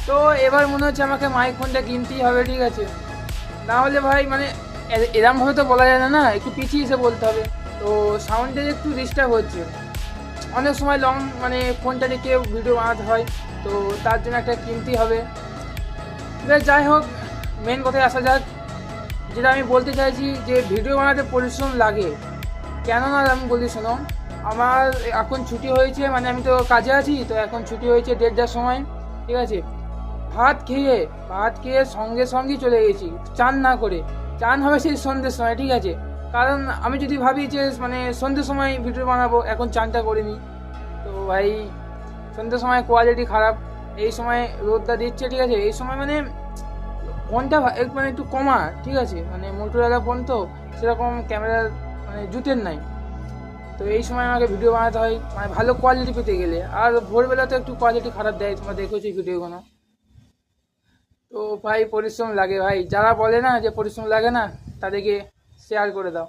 তো এবার মনে হচ্ছে আমাকে মাইক ফোনটা কিনতেই হবে, ঠিক আছে, না হলে ভাই মানে এরমভাবে তো বলা যায় না, না একটু পিছিয়ে এসে বলতে হবে। তো সাউন্ডের একটু ডিস্টার্ব হচ্ছে, অনেক সময় লং মানে ফোনটা রেখে ভিডিও বানাতে হয়, তো তার জন্য একটা কিনতেই হবে। এবার যাই হোক, মেন কথায় আসা যাক, যেটা আমি বলতে চাইছি যে ভিডিও বানাতে পরিশ্রম লাগে। কেননা আমি বলি শোনো, আমার এখন ছুটি হয়েছে, মানে আমি তো কাজে আছি, তো এখন ছুটি হয়েছে 1:30টার সময়, ঠিক আছে, ভাত খেয়ে সঙ্গে সঙ্গেই চলে গেছি, চান না করে। চান হবে সেই সন্ধ্যের সময়, ঠিক আছে, কারণ আমি যদি ভাবি যে মানে সন্ধ্যের সময় ভিডিও বানাবো, এখন চানটা করিনি, তো ভাই সন্ধ্যের সময় কোয়ালিটি খারাপ। এই সময় রোদটা দিচ্ছে, ঠিক আছে, এই সময় মানে ফোনটা মানে একটু কমা, ঠিক আছে, মানে মোটরওয়ালা ফোন তো, সেরকম ক্যামেরার মানে জুতের নাই। তো এই সময় আমাকে ভিডিও বানাতে হয় মানে ভালো কোয়ালিটি পেতে গেলে, আর ভোরবেলা তো একটু কোয়ালিটি খারাপ দেয়, তোমরা দেখেছো ভিডিওগুলো। তো ভাই পরিশ্রম লাগে ভাই, যারা বলে না যে পরিশ্রম লাগে না, তাদেরকে শেয়ার করে দাও।